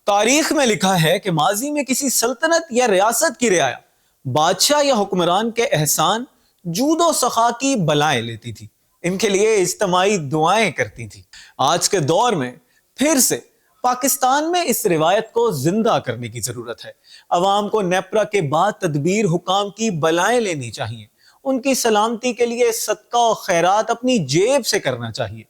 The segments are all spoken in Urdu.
تاریخ میں لکھا ہے کہ ماضی میں کسی سلطنت یا ریاست کی رعایا بادشاہ یا حکمران کے احسان، جود و سخا کی بلائیں لیتی تھی، ان کے لیے اجتماعی دعائیں کرتی تھی۔ آج کے دور میں پھر سے پاکستان میں اس روایت کو زندہ کرنے کی ضرورت ہے۔ عوام کو نیپرا کے بعد تدبیر حکام کی بلائیں لینی چاہیے، ان کی سلامتی کے لیے صدقہ و خیرات اپنی جیب سے کرنا چاہیے،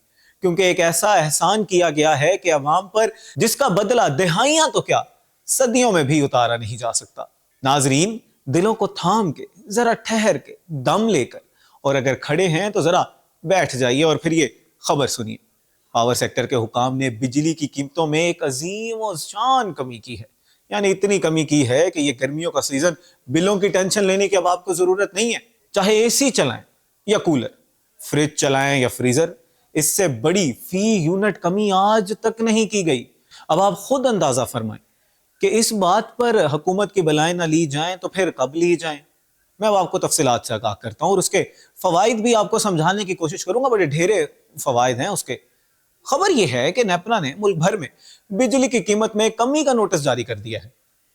کیونکہ ایک ایسا احسان کیا گیا ہے کہ عوام پر جس کا بدلہ دہائیاں تو کیا صدیوں میں بھی اتارا نہیں جا سکتا۔ ناظرین، دلوں کو تھام کے، ذرا ٹھہر کے، دم لے کر، اور اگر کھڑے ہیں تو ذرا بیٹھ جائیے اور پھر یہ خبر سنیے۔ پاور سیکٹر کے حکام نے بجلی کی قیمتوں میں ایک عظیم و شان کمی کی ہے، یعنی اتنی کمی کی ہے کہ یہ گرمیوں کا سیزن بلوں کی ٹینشن لینے کی اب آپ کو ضرورت نہیں ہے۔ چاہے اے سی چلائیں یا کولر، فریج چلائیں یا فریزر، اس سے بڑی فی یونٹ کمی آج تک نہیں کی گئی۔ اب آپ خود اندازہ فرمائیں کہ اس بات پر حکومت کی بلائیں نہ لی جائیں تو پھر کب لی جائیں۔ میں اب آپ کو تفصیلات سے آگاہ کرتا ہوں اور اس کے فوائد بھی آپ کو سمجھانے کی کوشش کروں گا، بڑے ڈھیرے فوائد ہیں اس کے۔ خبر یہ ہے کہ نیپرا نے ملک بھر میں بجلی کی قیمت میں کمی کا نوٹس جاری کر دیا ہے،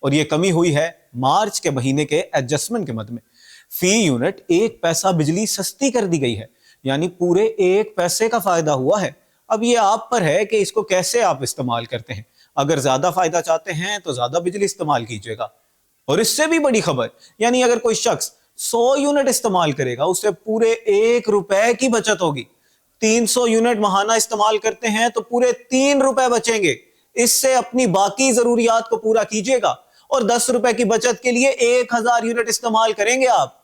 اور یہ کمی ہوئی ہے مارچ کے مہینے کے ایڈجسٹمنٹ کے مد میں۔ فی یونٹ 1 پیسہ بجلی سستی کر دی گئی ہے، یعنی پورے 1 پیسے کا فائدہ ہوا ہے۔ اب یہ آپ پر ہے کہ اس کو کیسے آپ استعمال کرتے ہیں۔ اگر زیادہ فائدہ چاہتے ہیں تو زیادہ بجلی استعمال کیجیے گا، اور اس سے بھی بڑی خبر، یعنی اگر کوئی شخص 100 یونٹ استعمال کرے گا، اس سے پورے 1 روپے کی بچت ہوگی۔ 300 یونٹ ماہانہ استعمال کرتے ہیں تو پورے 3 روپے بچیں گے۔ اس سے اپنی باقی ضروریات کو پورا کیجیے گا، اور 10 روپے کی بچت کے لیے 1000 یونٹ استعمال کریں گے آپ۔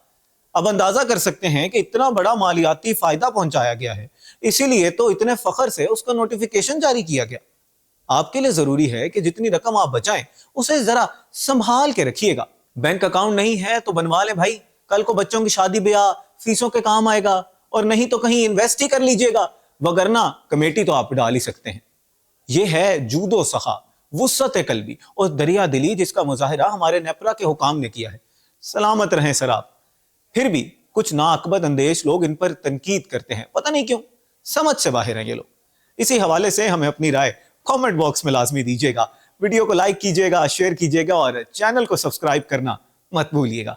اب اندازہ کر سکتے ہیں کہ اتنا بڑا مالیاتی فائدہ پہنچایا گیا ہے، اسی لیے تو اتنے فخر سے اس کا نوٹیفیکیشن جاری کیا گیا۔ آپ کے لیے ضروری ہے کہ جتنی رقم آپ بچائیں اسے ذرا سنبھال کے رکھیے گا۔ بینک اکاؤنٹ نہیں ہے تو بنوا لیں بھائی، کل کو بچوں کی شادی بیاہ، فیسوں کے کام آئے گا، اور نہیں تو کہیں انویسٹ ہی کر لیجئے گا، وگرنہ کمیٹی تو آپ ڈال ہی سکتے ہیں۔ یہ ہے جود و سخا، وسعت قلبی اور دریا دلی جس کا مظاہرہ ہمارے نیپرا کے حکام نے کیا ہے۔ سلامت رہیں سر آپ۔ پھر بھی کچھ ناعقبت اندیش لوگ ان پر تنقید کرتے ہیں، پتہ نہیں کیوں، سمجھ سے باہر ہیں یہ لوگ۔ اسی حوالے سے ہمیں اپنی رائے کامنٹ باکس میں لازمی دیجیے گا، ویڈیو کو لائک کیجیے گا، شیئر کیجیے گا، اور چینل کو سبسکرائب کرنا مت بھولیے گا۔